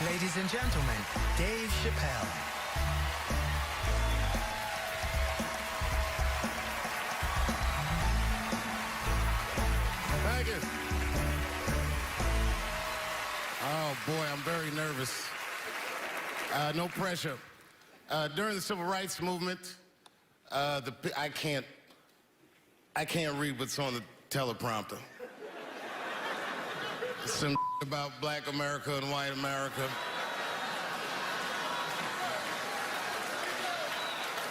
Ladies and gentlemen, Dave Chappelle. Thank you. Oh boy, I'm very nervous. No pressure. During the Civil Rights Movement, I can't read what's on the teleprompter. Some about Black America and white America.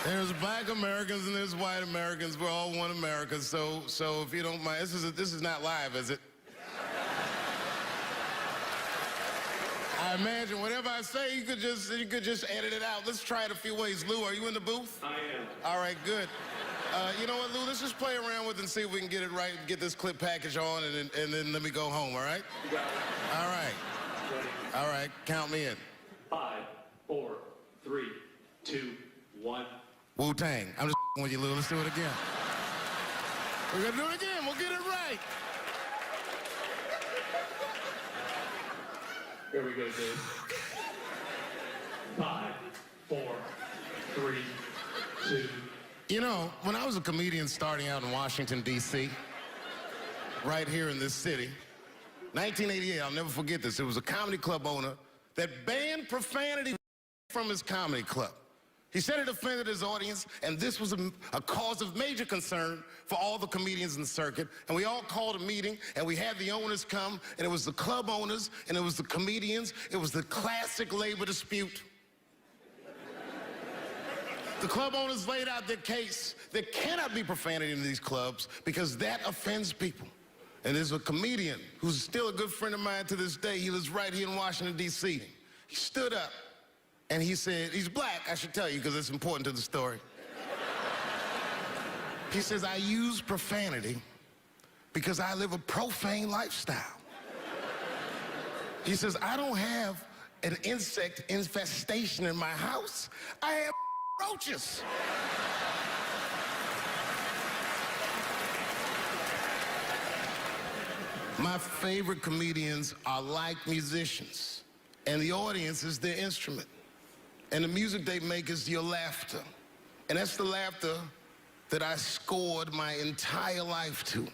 There's Black Americans and there's white Americans. We're all one America. So if you don't mind, this is not live, is it? I imagine whatever I say, you could just edit it out. Let's try it a few ways. Lou, are you in the booth? I am. All right, good. You know what, Lou? Let's just play around with it and see if we can get it right, get this clip package on, and then let me go home, all right? You got it. All right. Ready? All right, count me in. 5, 4, 3, 2, 1. Wu-Tang. I'm just with you, Lou. Let's do it again. We're gonna do it again. We'll get it right. Here we go, Dave. 5, 4, 3, 2. You know, when I was a comedian starting out in Washington, D.C., right here in this city, 1988, I'll never forget this. It was a comedy club owner that banned profanity from his comedy club. He said it offended his audience, and this was a cause of major concern for all the comedians in the circuit. And we all called a meeting, and we had the owners come, and it was the club owners, and it was the comedians. It was the classic labor dispute. The club owners laid out their case. There cannot be profanity in these clubs because that offends people. And there's a comedian who's still a good friend of mine to this day. He lives right here in Washington, D.C. He stood up and he said, he's black, I should tell you, because it's important to the story. He says, I use profanity because I live a profane lifestyle. He says, I don't have an insect infestation in my house. I have roaches. My favorite comedians are like musicians, and the audience is their instrument. And the music they make is your laughter. And that's the laughter that I scored my entire life to.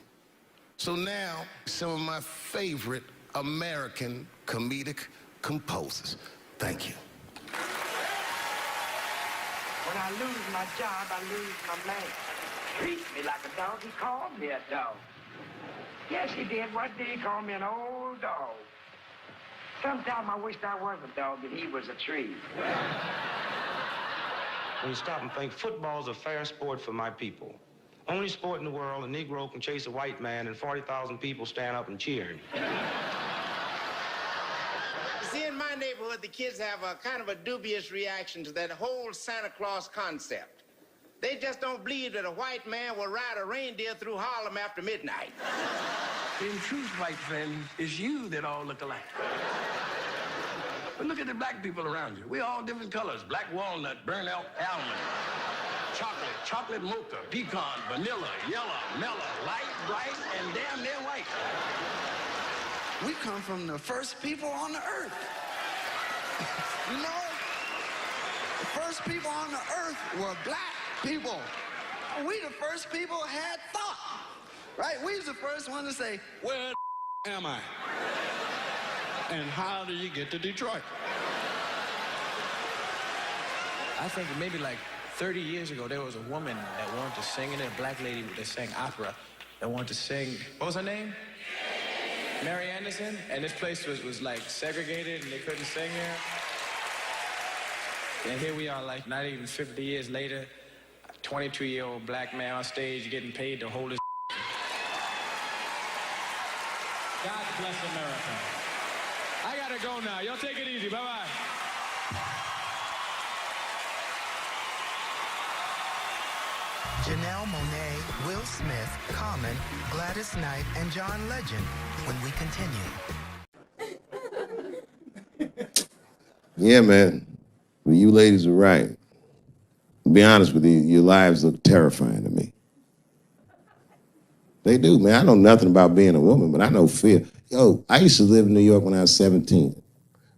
So now, some of my favorite American comedic composers. Thank you. When I lose my job, I lose my man. Treat me like a dog, he called me a dog. Yes, he did. One day he called me an old dog. Sometimes I wished I was a dog and he was a tree. When you stop and think, football's a fair sport for my people. Only sport in the world a Negro can chase a white man and 40,000 people stand up and cheer him. See, in my neighborhood, the kids have a kind of a dubious reaction to that whole Santa Claus concept. They just don't believe that a white man will ride a reindeer through Harlem after midnight. In truth, white friend, it's you that all look alike. But look at the black people around you. We're all different colors. Black walnut, burnt elk, almond, chocolate mocha, pecan, vanilla, yellow, mellow, light, bright, and damn near white. We come from the first people on the earth. You know, the first people on the earth were black people. We the first people had thought, right? We was the first one to say, where am I? And how do you get to Detroit? I think maybe like 30 years ago, there was a woman that wanted to sing, and a black lady that sang opera that wanted to sing. What was her name? Mary Anderson. And this place was like segregated, and they couldn't sing here. And here we are, like not even 50 years later, a 22-year-old black man on stage getting paid to hold his. God bless America. I gotta go now. Y'all take it easy. Bye-bye. Janelle Monáe, Will Smith, Common, Gladys Knight, and John Legend when we continue. Yeah, man. Well, you ladies are right. To be honest with you, your lives look terrifying to me. They do, man. I know nothing about being a woman, but I know fear. Yo, I used to live in New York when I was 17.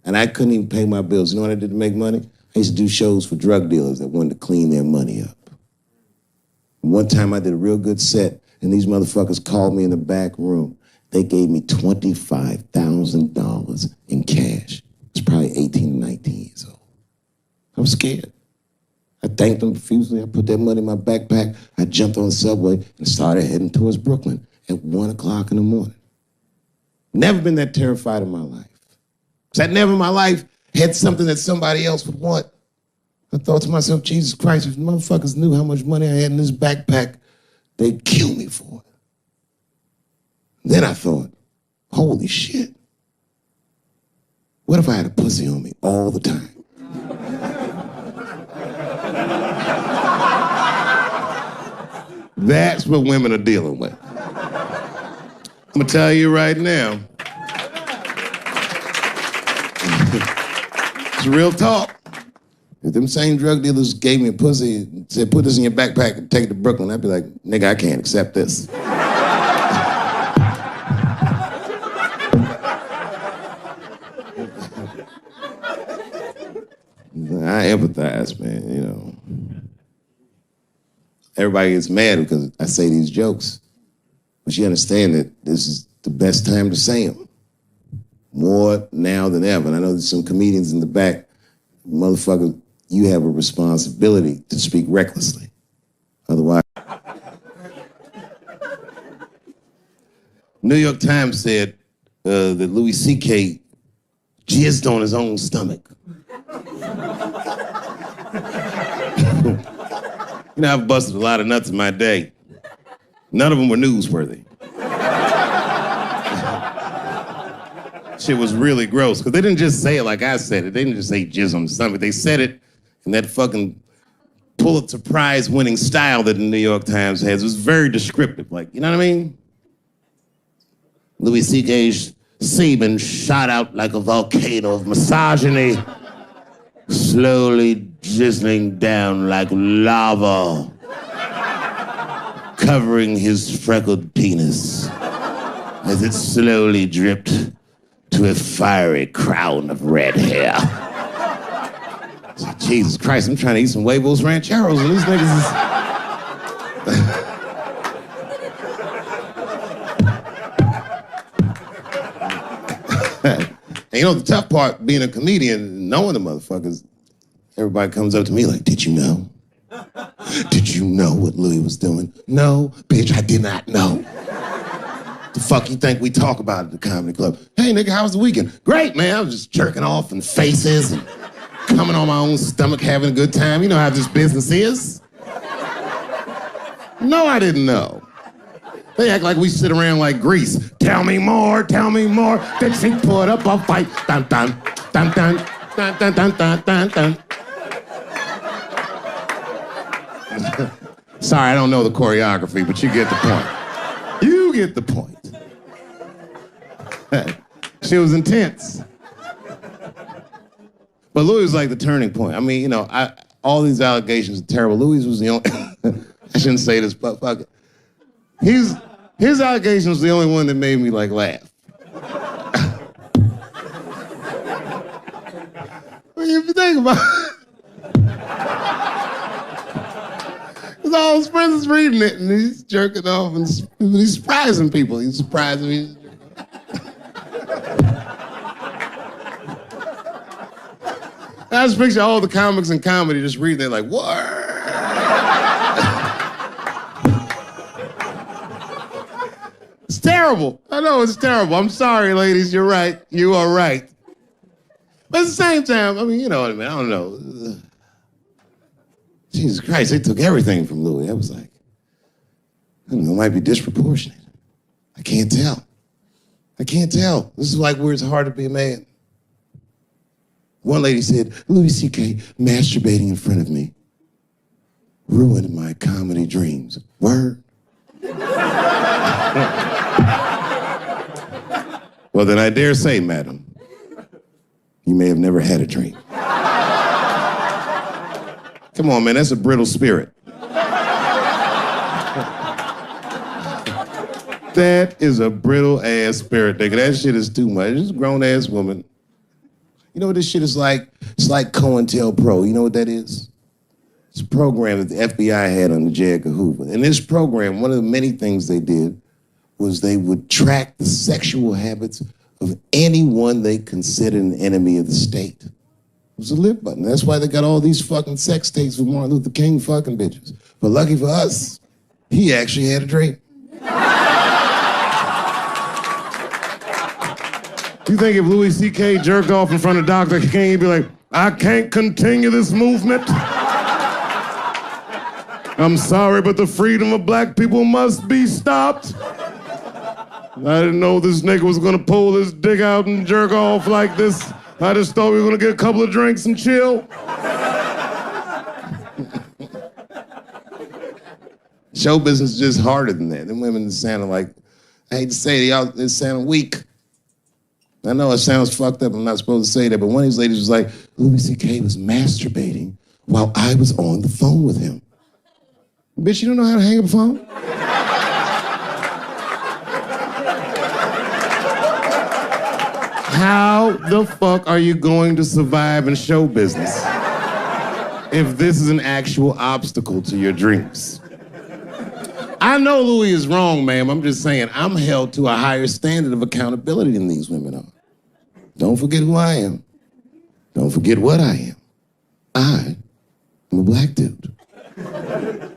And I couldn't even pay my bills. You know what I did to make money? I used to do shows for drug dealers that wanted to clean their money up. One time I did a real good set, and these motherfuckers called me in the back room. They gave me $25,000 in cash. I was probably 18 or 19 years old. I was scared. I thanked them profusely. I put that money in my backpack. I jumped on the subway and started heading towards Brooklyn at 1 o'clock in the morning. Never been that terrified in my life. Because I never in my life had something that somebody else would want. I thought to myself, Jesus Christ, if motherfuckers knew how much money I had in this backpack, they'd kill me for it. Then I thought, holy shit. What if I had a pussy on me all the time? That's what women are dealing with. I'm gonna tell you right now. It's real talk. If them same drug dealers gave me a pussy and said, put this in your backpack and take it to Brooklyn, I'd be like, nigga, I can't accept this. I empathize, man, you know. Everybody gets mad because I say these jokes. But you understand that this is the best time to say them. More now than ever. And I know there's some comedians in the back. Motherfucker, you have a responsibility to speak recklessly. Otherwise. New York Times said that Louis C.K. jizzed on his own stomach. You know, I've busted a lot of nuts in my day. None of them were newsworthy. Shit was really gross, because they didn't just say it like I said it. They didn't just say jizz on the stomach. They said it in that fucking Pulitzer Prize-winning style that the New York Times has. It was very descriptive, like, you know what I mean? Louis C.K.'s semen shot out like a volcano of misogyny, slowly drizzling down like lava, covering his freckled penis as it slowly dripped to a fiery crown of red hair. Jesus Christ, I'm trying to eat some huevos rancheros and these niggas is... And you know, the tough part, being a comedian, knowing the motherfuckers, everybody comes up to me like, did you know? Did you know what Louis was doing? No, bitch, I did not know. The fuck you think we talk about at the comedy club? Hey, nigga, how was the weekend? Great, man. I was just jerking off in faces and coming on my own stomach, having a good time. You know how this business is. No, I didn't know. They act like we sit around like Grease. Tell me more, tell me more. Then she put up a fight. Dun, dun, dun, dun, dun, dun, dun, dun, dun, dun. Sorry, I don't know the choreography, but you get the point. You get the point. She was intense. But Louis was like the turning point. I mean, you know, all these allegations are terrible. Louis was the only... I shouldn't say this, but fuck it. His allegation was the only one that made me, like, laugh. Well, if you think about it... Because all his friends is reading it, and he's jerking off, and he's surprising people. He's surprising me. I just picture all the comics in comedy just reading it like, what? It's terrible. I know it's terrible. I'm sorry, ladies. You're right. You are right. But at the same time, I mean, you know what I mean? I don't know. Jesus Christ, they took everything from Louis. I was like, I don't know, it might be disproportionate. I can't tell. I can't tell. This is like where it's hard to be a man. One lady said, Louis C.K. masturbating in front of me ruined my comedy dreams. Word? Well, then I dare say, madam, you may have never had a dream. Come on, man, that's a brittle spirit. That is a brittle ass spirit, nigga. That shit is too much. This grown ass woman You know what this shit is like? It's like COINTELPRO. You know what that is? It's a program that the FBI had under J. Edgar Hoover. In this program, one of the many things they did was they would track the sexual habits of anyone they considered an enemy of the state. It was a live button. That's why they got all these fucking sex tapes with Martin Luther King fucking bitches. But lucky for us, he actually had a dream. You think if Louis C.K. jerked off in front of Dr. King, he'd be like, I can't continue this movement? I'm sorry, but the freedom of black people must be stopped. I didn't know this nigga was gonna pull his dick out and jerk off like this. I just thought we were gonna get a couple of drinks and chill. Show business is just harder than that. Them women sound like, I hate to say it, they sound weak. I know it sounds fucked up, I'm not supposed to say that, but one of these ladies was like, Louis C.K. was masturbating while I was on the phone with him. Bitch, you don't know how to hang up a phone? How the fuck are you going to survive in show business if this is an actual obstacle to your dreams? I know Louis is wrong, ma'am. I'm just saying I'm held to a higher standard of accountability than these women are. Don't forget who I am. Don't forget what I am. I am a black dude.